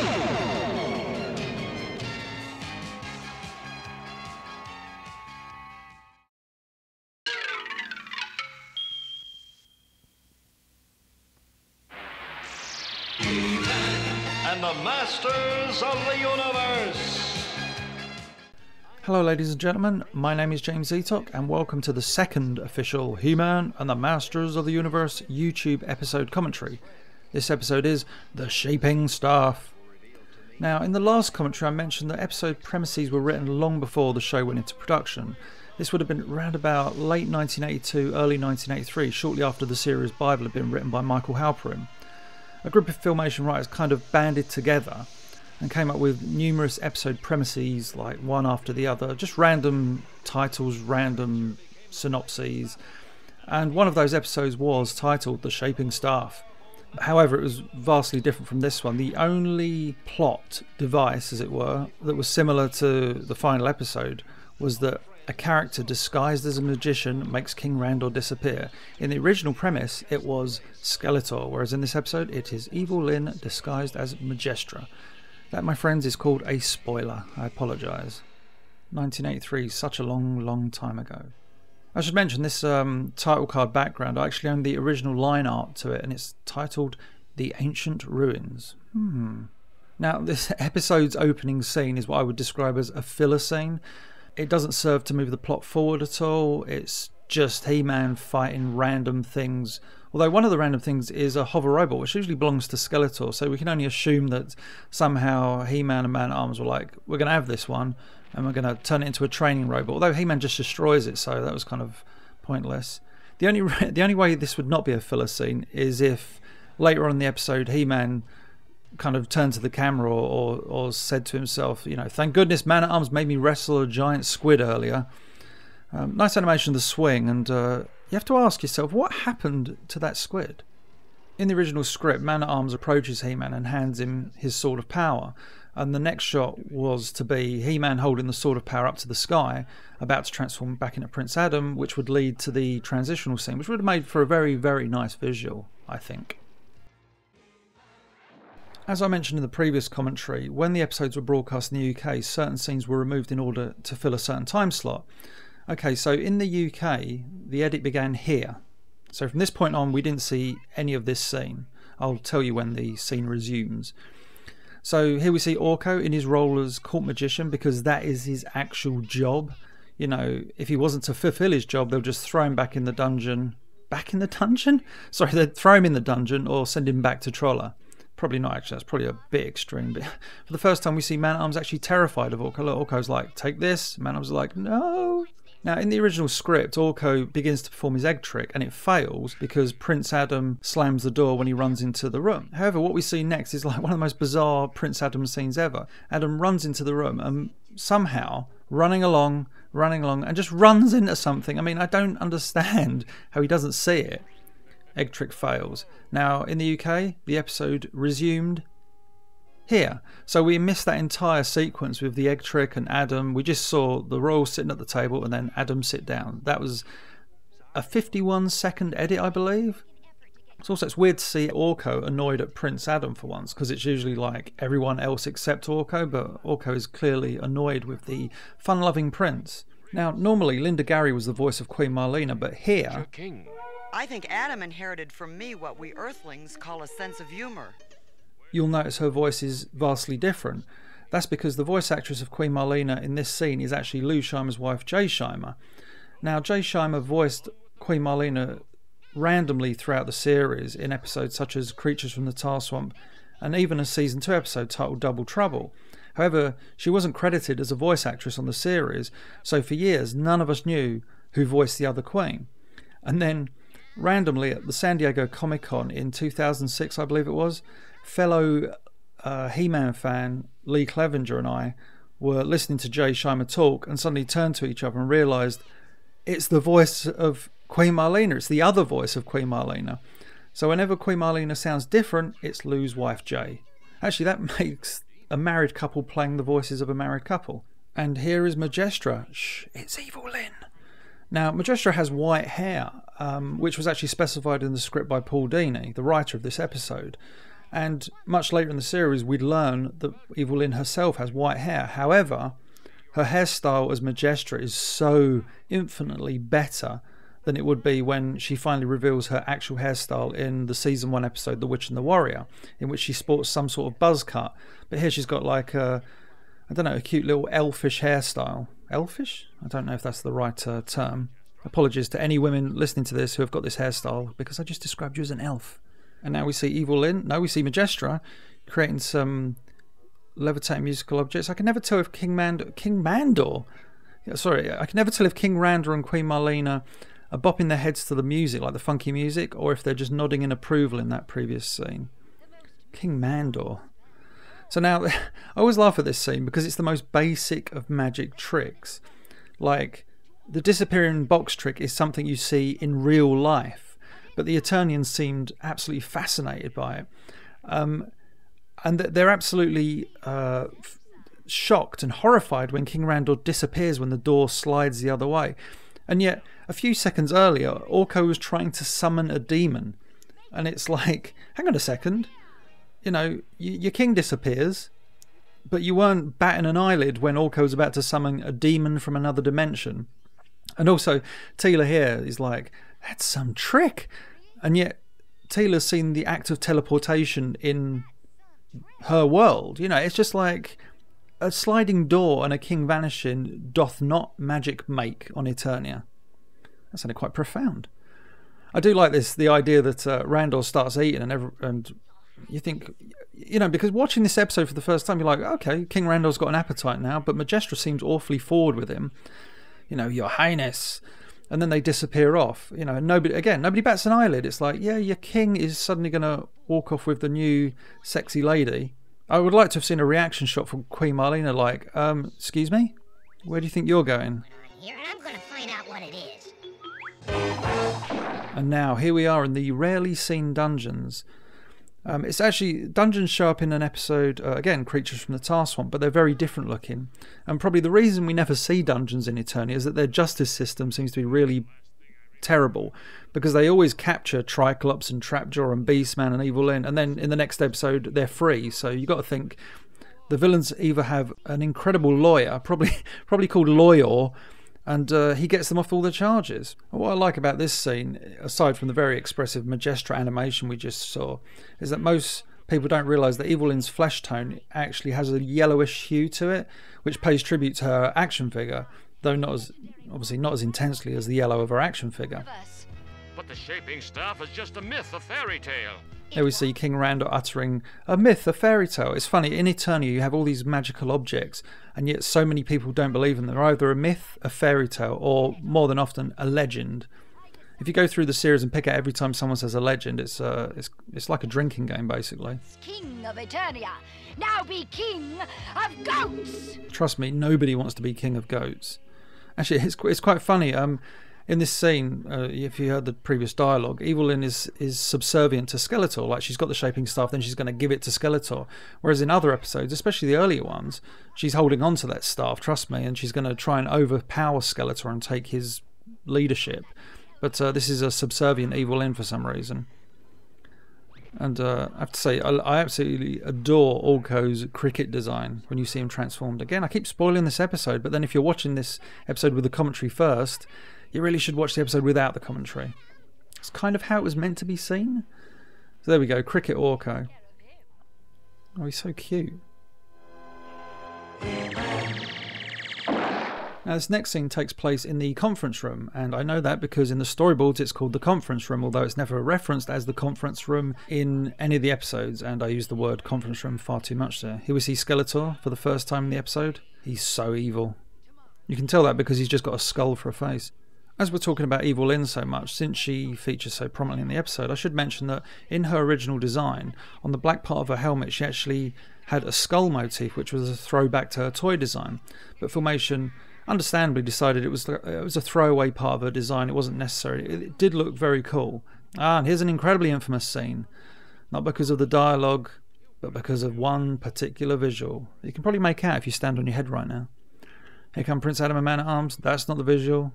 And the Masters of the Universe. Hello ladies and gentlemen, my name is James Eatock and welcome to the second official He-Man and the Masters of the Universe YouTube episode commentary. This episode is The Shaping Staff. Now, in the last commentary I mentioned that episode premises were written long before the show went into production. This would have been around about late 1982, early 1983, shortly after the series Bible had been written by Michael Halperin. A group of Filmation writers kind of banded together and came up with numerous episode premises, like one after the other, just random titles, random synopses, and one of those episodes was titled The Shaping Staff. However, it was vastly different from this one. The only plot device, as it were, that was similar to the final episode was that a character disguised as a magician makes King Randor disappear. In the original premise, it was Skeletor, whereas in this episode, it is Evil Lyn disguised as Majestra. That, my friends, is called a spoiler. I apologise. 1983, such a long time ago. I should mention this title card background. I actually own the original line art to it, and it's titled The Ancient Ruins. Now, this episode's opening scene is what I would describe as a filler scene. It doesn't serve to move the plot forward at all. It's just He-Man fighting random things. Although one of the random things is a hover robot, which usually belongs to Skeletor, so we can only assume that somehow He-Man and Man-at-Arms were like, we're going to have this one, and we're going to turn it into a training robot. Although He-Man just destroys it, so that was kind of pointless. The only way this would not be a filler scene is if later on in the episode He-Man kind of turned to the camera or said to himself, you know, thank goodness Man-at-Arms made me wrestle a giant squid earlier. Nice animation of the swing, and you have to ask yourself, what happened to that squid? In the original script, Man-at-Arms approaches He-Man and hands him his Sword of Power, and the next shot was to be He-Man holding the Sword of Power up to the sky, about to transform back into Prince Adam, which would lead to the transitional scene, which would have made for a very nice visual, I think. As I mentioned in the previous commentary, when the episodes were broadcast in the UK, certain scenes were removed in order to fill a certain time slot. Okay, so in the UK, the edit began here. So from this point on, we didn't see any of this scene. I'll tell you when the scene resumes. So here we see Orko in his role as Court Magician, because that is his actual job. You know, if he wasn't to fulfill his job, they'll just throw him back in the dungeon. Back in the dungeon? Sorry, they'd throw him in the dungeon or send him back to Troller. Probably not, actually. That's probably a bit extreme. But for the first time, we see Man-at-Arms actually terrified of Orko. Look, Orko's like, take this. Man-at-Arms is like, no. Now, in the original script, Orko begins to perform his egg trick, and it fails because Prince Adam slams the door when he runs into the room. However, what we see next is like one of the most bizarre Prince Adam scenes ever. Adam runs into the room and somehow, running along, and just runs into something. I mean, I don't understand how he doesn't see it. Egg trick fails. Now, in the UK, the episode resumed here. So we missed that entire sequence with the egg trick and Adam. We just saw the Royal sitting at the table and then Adam sit down. That was a 51-second edit, I believe. It's weird to see Orko annoyed at Prince Adam for once, because it's usually like everyone else except Orko, but Orko is clearly annoyed with the fun-loving prince. Now, normally Linda Gary was the voice of Queen Marlena, but here... I think Adam inherited from me what we Earthlings call a sense of humor. You'll notice her voice is vastly different. That's because the voice actress of Queen Marlena in this scene is actually Lou Scheimer's wife, Jay Scheimer. Now, Jay Scheimer voiced Queen Marlena randomly throughout the series in episodes such as Creatures from the Tar Swamp and even a season 2 episode titled Double Trouble. However, she wasn't credited as a voice actress on the series, so for years none of us knew who voiced the other Queen. And then randomly at the San Diego Comic-Con in 2006, I believe it was, fellow He-Man fan Lee Clevenger and I were listening to Jay Scheimer talk and suddenly turned to each other and realised it's the voice of Queen Marlena, it's the other voice of Queen Marlena. So whenever Queen Marlena sounds different, it's Lou's wife Jay. Actually, that makes a married couple playing the voices of a married couple. And here is Majestra. Shh, it's Evil Lyn. Now, Majestra has white hair, which was actually specified in the script by Paul Dini, the writer of this episode. And much later in the series, we'd learn that Evelyn herself has white hair. However, her hairstyle as Majestra is so infinitely better than it would be when she finally reveals her actual hairstyle in the season 1 episode The Witch and the Warrior, in which she sports some sort of buzz cut. But here she's got like a, I don't know, a cute little elfish hairstyle. Elfish? I don't know if that's the right term. Apologies to any women listening to this who have got this hairstyle, because I just described you as an elf. And now we see we see Majestra creating some levitating musical objects. I can never tell if King Randor and Queen Marlena are bopping their heads to the music, like the funky music, or if they're just nodding in approval in that previous scene. King Mandor. So now, I always laugh at this scene because it's the most basic of magic tricks. Like, the disappearing box trick is something you see in real life, but the Eternians seemed absolutely fascinated by it. And they're absolutely shocked and horrified when King Randor disappears when the door slides the other way. And yet, a few seconds earlier, Orko was trying to summon a demon. And it's like, hang on a second. You know, your king disappears, but you weren't batting an eyelid when Orko was about to summon a demon from another dimension. And also, Teela here is like, that's some trick. And yet, Teela's seen the act of teleportation in her world. You know, it's just like a sliding door and a king vanishing doth not magic make on Eternia. That sounded quite profound. I do like this, the idea that Randor starts eating and you think, you know, because watching this episode for the first time, you're like, okay, King Randor's got an appetite now, but Majestra seems awfully forward with him. You know, Your Highness. And then they disappear off. You know, nobody bats an eyelid. It's like, yeah, your king is suddenly going to walk off with the new sexy lady. I would like to have seen a reaction shot from Queen Marlena, like, excuse me? Where do you think you're going? Here, and I'm going to find out what it is. And now, here we are in the rarely seen dungeons. It's actually, dungeons show up in an episode, again, Creatures from the Tar Swamp, but they're very different looking. And probably the reason we never see dungeons in Eternia is that their justice system seems to be really terrible, because they always capture Triclops and Trapjaw and Beastman and Evelyn, and then in the next episode they're free. So you got to think the villains either have an incredible lawyer, probably called Loyor, and he gets them off all the charges. What I like about this scene, aside from the very expressive Majestra animation we just saw, is that most people don't realise that Evelyn's flesh tone actually has a yellowish hue to it, which pays tribute to her action figure, though obviously not as intensely as the yellow of her action figure. But the shaping staff is just a myth, a fairy tale. Here we see King Randor uttering a myth, a fairy tale. It's funny, in Eternia you have all these magical objects, and yet so many people don't believe in them. They're either a myth, a fairy tale, or more than often a legend. If you go through the series and pick out every time someone says a legend, it's like a drinking game basically. King of Eternia, now be king of goats! Trust me, nobody wants to be king of goats. Actually, it's quite funny. In this scene, if you heard the previous dialogue, Evelyn is subservient to Skeletor. Like, she's got the shaping staff, then she's going to give it to Skeletor. Whereas in other episodes, especially the earlier ones, she's holding on to that staff, trust me, and she's going to try and overpower Skeletor and take his leadership. But this is a subservient Evelyn for some reason. And I have to say, I absolutely adore Orko's cricket design when you see him transformed. Again, I keep spoiling this episode, but then if you're watching this episode with the commentary first, you really should watch the episode without the commentary. It's kind of how it was meant to be seen. So there we go, Cricket Orko. Oh, he's so cute. Now this next scene takes place in the conference room, and I know that because in the storyboards it's called the conference room, although it's never referenced as the conference room in any of the episodes, and I use the word conference room far too much there. Here we see Skeletor for the first time in the episode. He's so evil. You can tell that because he's just got a skull for a face. As we're talking about Evelyn so much, since she features so prominently in the episode, I should mention that in her original design, on the black part of her helmet, she actually had a skull motif, which was a throwback to her toy design. But Filmation understandably decided it was a throwaway part of her design. It wasn't necessary. It did look very cool. And here's an incredibly infamous scene. Not because of the dialogue, but because of one particular visual. You can probably make out if you stand on your head right now. Here come Prince Adam and Man-at-Arms. That's not the visual.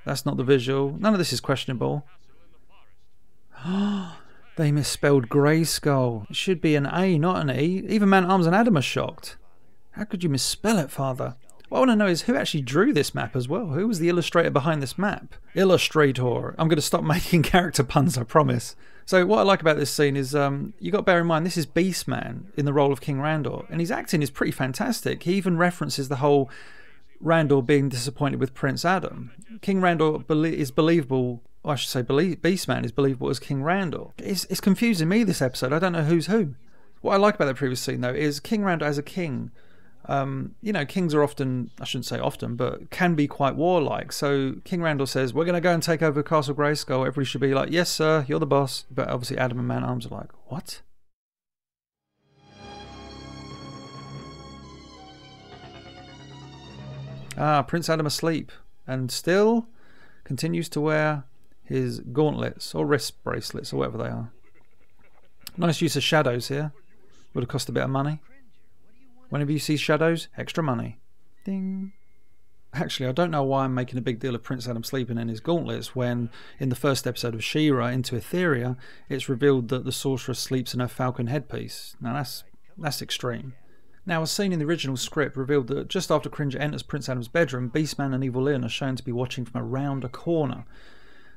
That's not the visual. None of this is questionable. They misspelled Grayskull. It should be an A, not an E. Even Man-at-Arms and Adam are shocked. How could you misspell it, Father? What I want to know is who actually drew this map as well. Who was the illustrator behind this map? Illustrator. I'm going to stop making character puns, I promise. So what I like about this scene is you got to bear in mind this is Beastman in the role of King Randor, and his acting is pretty fantastic. He even references the whole Randor being disappointed with Prince Adam. King Randor is believable. Or I should say Beastman is believable as King Randor. It's confusing me, this episode. I don't know who's who. What I like about the previous scene, though, is King Randor as a king. You know, kings are often, I shouldn't say often, but can be quite warlike. So King Randor says, we're going to go and take over Castle Grayskull. Everybody should be like, yes, sir, you're the boss. But obviously Adam and Man-at-Arms are like, what? Prince Adam asleep, and still continues to wear his gauntlets or wrist bracelets or whatever they are. Nice use of shadows here. Would have cost a bit of money. Whenever you see shadows, extra money. Ding. Actually, I don't know why I'm making a big deal of Prince Adam sleeping in his gauntlets when in the first episode of She-Ra, Into Etheria, it's revealed that the sorceress sleeps in her falcon headpiece. Now that's extreme. Now, a scene in the original script revealed that just after Cringer enters Prince Adam's bedroom, Beastman and Evil Lyn are shown to be watching from around a corner,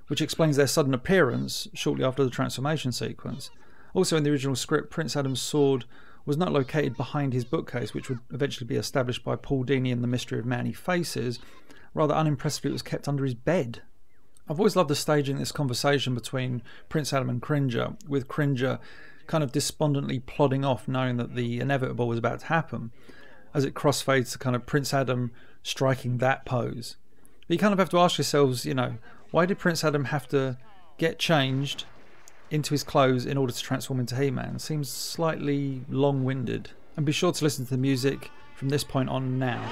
which explains their sudden appearance shortly after the transformation sequence. Also in the original script, Prince Adam's sword was not located behind his bookcase, which would eventually be established by Paul Dini in The Mystery of Many Faces. Rather unimpressively, it was kept under his bed. I've always loved the staging this conversation between Prince Adam and Cringer, with Cringer kind of despondently plodding off, knowing that the inevitable was about to happen, as it crossfades to kind of Prince Adam striking that pose. But you kind of have to ask yourselves, you know, why did Prince Adam have to get changed into his clothes in order to transform into He-Man? Seems slightly long-winded. And be sure to listen to the music from this point on now.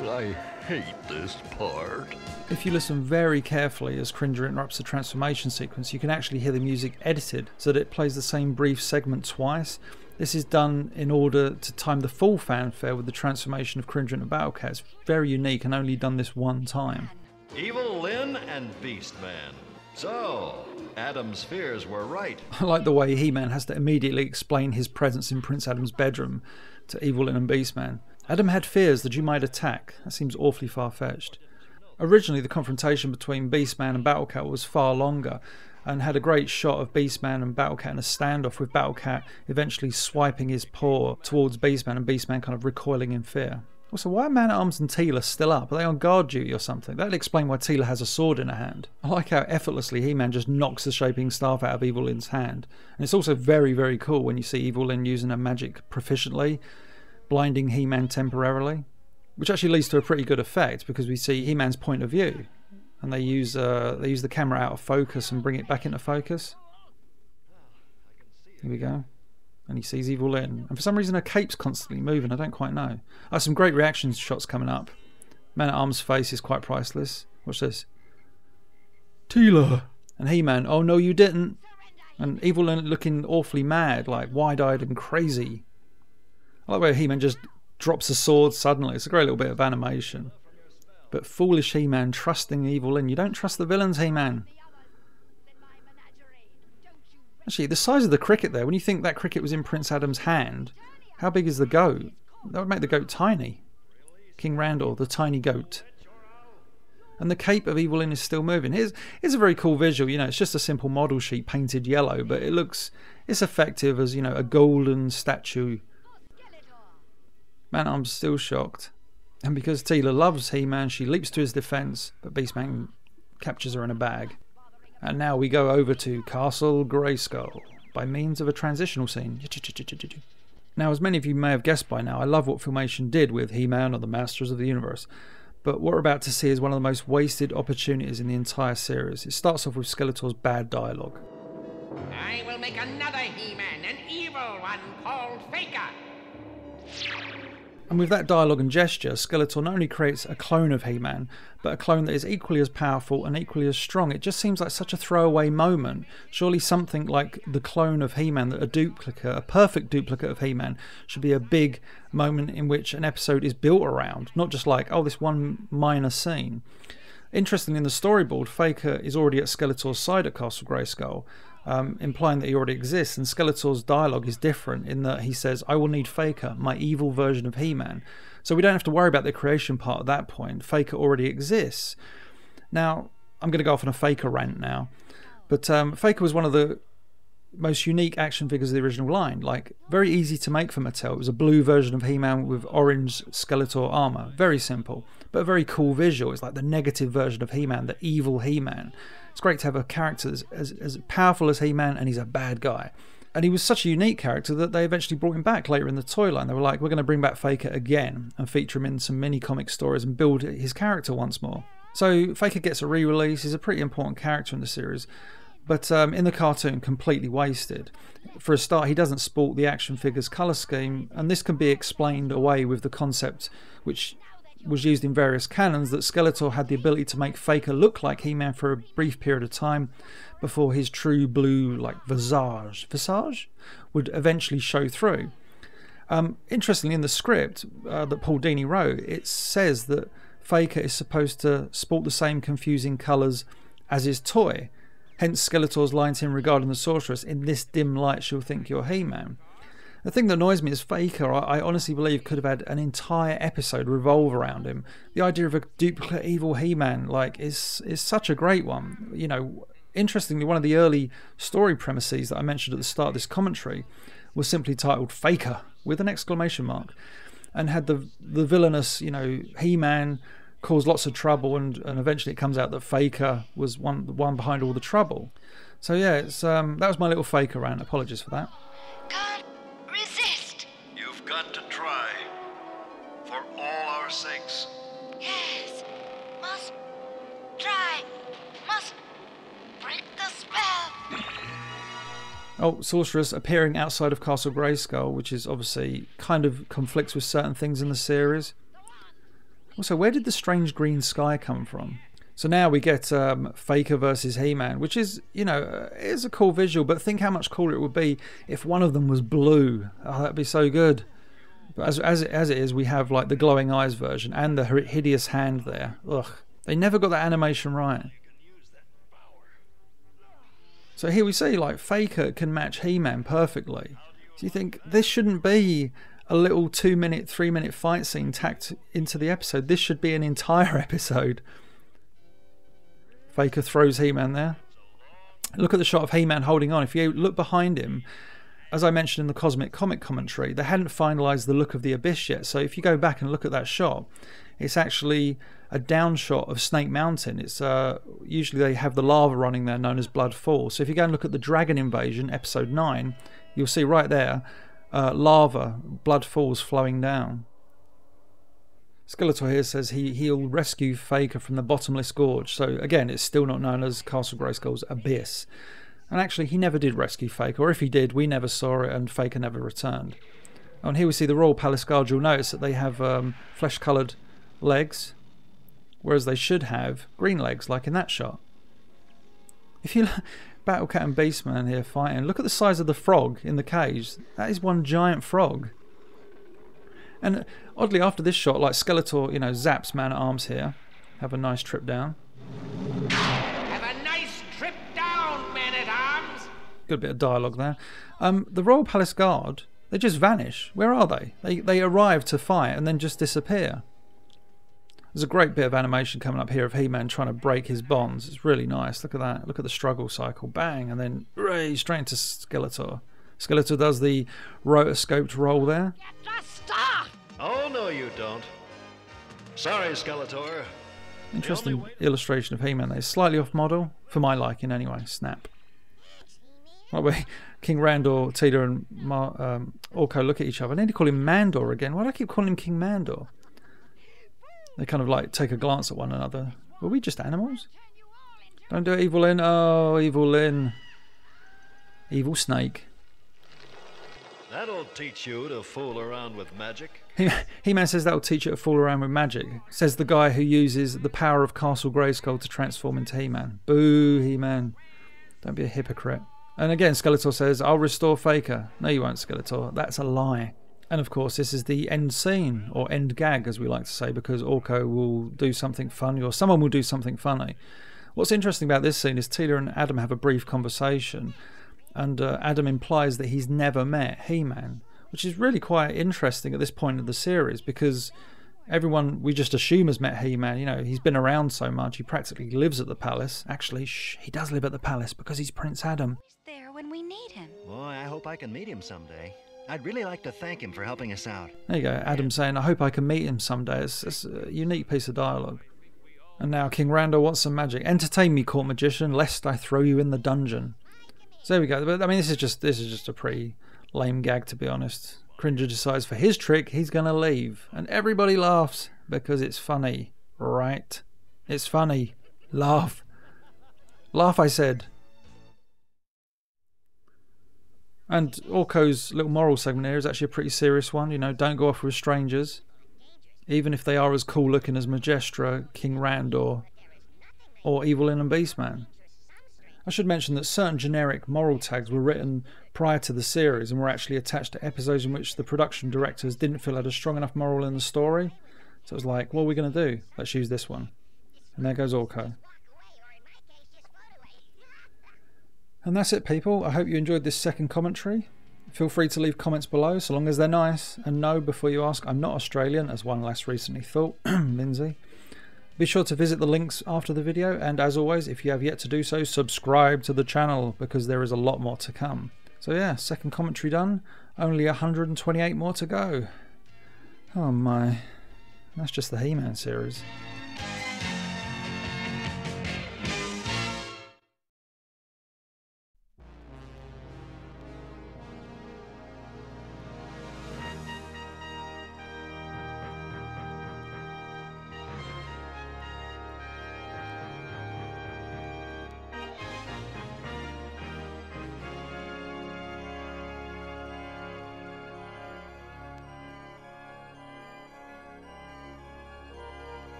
Oh, I hate this part. If you listen very carefully as Cringer interrupts the transformation sequence, you can actually hear the music edited so that it plays the same brief segment twice. This is done in order to time the full fanfare with the transformation of Cringer into Battle Cat. It's very unique and only done this one time. Evil Lyn and Beastman. So, Adam's fears were right. I like the way He-Man has to immediately explain his presence in Prince Adam's bedroom to Evil Lyn and Beastman. Adam had fears that you might attack. That seems awfully far-fetched. Originally, the confrontation between Beastman and Battle Cat was far longer and had a great shot of Beastman and Battle Cat in a standoff, with Battle Cat eventually swiping his paw towards Beastman and Beastman kind of recoiling in fear. Also, why are Man-at-Arms and Teela still up? Are they on guard duty or something? That'd explain why Teela has a sword in her hand. I like how effortlessly He-Man just knocks the shaping staff out of Evil Lyn's hand. And it's also very, very cool when you see Evil Lyn using her magic proficiently, blinding He-Man temporarily. Which actually leads to a pretty good effect because we see He-Man's point of view. And they use the camera out of focus and bring it back into focus. Here we go. And he sees Evil Lyn. And for some reason her cape's constantly moving, I don't quite know. Some great reaction shots coming up. Man-at-Arms' face is quite priceless. Watch this. Teela! And He-Man, oh no you didn't! And Evil Lyn looking awfully mad, like wide-eyed and crazy. I like where He-Man just drops a sword suddenly. It's a great little bit of animation. But foolish He-Man trusting Evil Lyn. You don't trust the villains, He-Man. Actually, the size of the cricket there, when you think that cricket was in Prince Adam's hand, how big is the goat? That would make the goat tiny. King Randor, the tiny goat. And the cape of Evil Lyn is still moving. Here's a very cool visual. You know, it's just a simple model sheet painted yellow, but it's effective as, you know, a golden statue. Man-at-Arms still shocked. And because Teela loves He-Man, she leaps to his defense, but Beastman captures her in a bag. And now we go over to Castle Grayskull by means of a transitional scene. Now, as many of you may have guessed by now, I love what Filmation did with He-Man or the Masters of the Universe. But what we're about to see is one of the most wasted opportunities in the entire series. It starts off with Skeletor's bad dialogue. I will make another He-Man, an evil one called Faker. And with that dialogue and gesture, Skeletor not only creates a clone of He-Man, but a clone that is equally as powerful and equally as strong. It just seems like such a throwaway moment. Surely something like the clone of He-Man, that a perfect duplicate of He-Man, should be a big moment in which an episode is built around, not just like, oh, this one minor scene. Interestingly, in the storyboard, Faker is already at Skeletor's side at Castle Grayskull, implying that he already exists, and Skeletor's dialogue is different in that he says, "I will need Faker, my evil version of He-Man." So we don't have to worry about the creation part at that point. Faker already exists. Now, I'm going to go off on a Faker rant now, but Faker was one of the most unique action figures of the original line. Like, very easy to make for Mattel. It was a blue version of He-Man with orange Skeletor armor. Very simple, but a very cool visual. It's like the negative version of He-Man, the evil He-Man. It's great to have a character as powerful as He-Man, and he's a bad guy. And he was such a unique character that they eventually brought him back later in the toy line. They were like, we're going to bring back Faker again and feature him in some mini-comic stories and build his character once more. So Faker gets a re-release. He's a pretty important character in the series, but in the cartoon, completely wasted. For a start, he doesn't sport the action figure's colour scheme, and this can be explained away with the concept, which was used in various canons, that Skeletor had the ability to make Faker look like He-Man for a brief period of time before his true blue, like, visage would eventually show through. Interestingly, in the script that Paul Dini wrote, it says that Faker is supposed to sport the same confusing colours as his toy. Hence Skeletor's line to him regarding the sorceress, "In this dim light she'll think you're He-Man." The thing that annoys me is Faker, I honestly believe, could have had an entire episode revolve around him. The idea of a duplicate evil He-Man, like, is such a great one. You know, interestingly, one of the early story premises that I mentioned at the start of this commentary was simply titled Faker with an exclamation mark, and had the villainous, you know, He-Man cause lots of trouble, and eventually it comes out that Faker was the one behind all the trouble. So yeah, it's that was my little Faker rant. Apologies for that. Can't resist. You've got to try. For all our sakes. Yes. Must try. Must break the spell. Oh, Sorceress appearing outside of Castle Grayskull, which is obviously kind of conflicts with certain things in the series. Also, where did the strange green sky come from? So now we get Faker versus He-Man, which is, you know, is a cool visual, but think how much cooler it would be if one of them was blue. Oh, that'd be so good. But as it is, we have like the glowing eyes version and the hideous hand there. Ugh, they never got that animation right. So here we see like Faker can match He-Man perfectly. So you think this shouldn't be a little 2-minute, 3-minute fight scene tacked into the episode. This should be an entire episode. Faker throws He-Man there. Look at the shot of He-Man holding on. If you look behind him, as I mentioned in the Cosmic Comic commentary, they hadn't finalised the look of the Abyss yet. So if you go back and look at that shot, it's actually a down shot of Snake Mountain. It's usually they have the lava running there, known as Blood Falls. So if you go and look at the Dragon Invasion, episode 9, you'll see right there, lava, blood falls flowing down. Skeletor here says he'll rescue Faker from the bottomless gorge. So again, it's still not known as Castle Grayskull's Abyss. And actually, he never did rescue Faker, or if he did, we never saw it, and Faker never returned. And here we see the Royal Palace Guard. You'll notice that they have flesh-coloured legs, whereas they should have green legs, like in that shot. If you Battle Cat and Beastman here fighting. Look at the size of the frog in the cage. That is one giant frog. And oddly, after this shot, like Skeletor, you know, zaps Man-at-Arms here. Have a nice trip down. Have a nice trip down, Man-at-Arms. Good bit of dialogue there. The Royal Palace Guard, they just vanish. Where are they? They arrive to fight and then just disappear. There's a great bit of animation coming up here of He-Man trying to break his bonds. It's really nice. Look at that. Look at the struggle cycle. Bang, and then straight into Skeletor. Skeletor does the rotoscoped roll there. Just stop. Oh, no, you don't. Sorry, Skeletor. Interesting illustration of He-Man there. Slightly off model, for my liking anyway. Snap. By the way, King Randor, Tila and Orko look at each other. I need to call him Mandor again. Why do I keep calling him King Mandor? They kind of like take a glance at one another. Were we just animals? Don't do it, Evil Lyn. Oh, Evil Lyn. Evil Snake. That'll teach you to fool around with magic. He-Man says that'll teach you to fool around with magic. Says the guy who uses the power of Castle Grayskull to transform into He-Man. Boo, He-Man. Don't be a hypocrite. And again, Skeletor says, I'll restore Faker. No, you won't, Skeletor. That's a lie. And of course this is the end scene, or end gag as we like to say, because Orko will do something funny, or someone will do something funny. What's interesting about this scene is Teela and Adam have a brief conversation, and Adam implies that he's never met He-Man, which is really quite interesting at this point of the series, because everyone we just assume has met He-Man. You know, he's been around so much, he practically lives at the palace. Actually, he does live at the palace because he's Prince Adam. He's there when we need him. Boy, I hope I can meet him someday. I'd really like to thank him for helping us out. There you go, Adam saying, I hope I can meet him someday. It's a unique piece of dialogue. And now King Randor wants some magic. Entertain me, court magician, lest I throw you in the dungeon. So there we go. But I mean, this is just a pretty lame gag, to be honest. Cringer decides for his trick he's gonna leave, and everybody laughs because it's funny, right? It's funny. Laugh. Laugh, I said. And Orko's little moral segment here is actually a pretty serious one. You know, don't go off with strangers, even if they are as cool looking as Majestra, King Randor, or Evelyn and Beastman. I should mention that certain generic moral tags were written prior to the series and were actually attached to episodes in which the production directors didn't feel had a strong enough moral in the story. So it was like, what are we going to do? Let's use this one. And there goes Orko. And that's it, people. I hope you enjoyed this second commentary. Feel free to leave comments below, so long as they're nice. And no, before you ask, I'm not Australian, as one last recently thought. Lindsay. Be sure to visit the links after the video, and as always, if you have yet to do so, subscribe to the channel, because there is a lot more to come. So yeah, second commentary done, only 128 more to go. Oh my, that's just the He-Man series.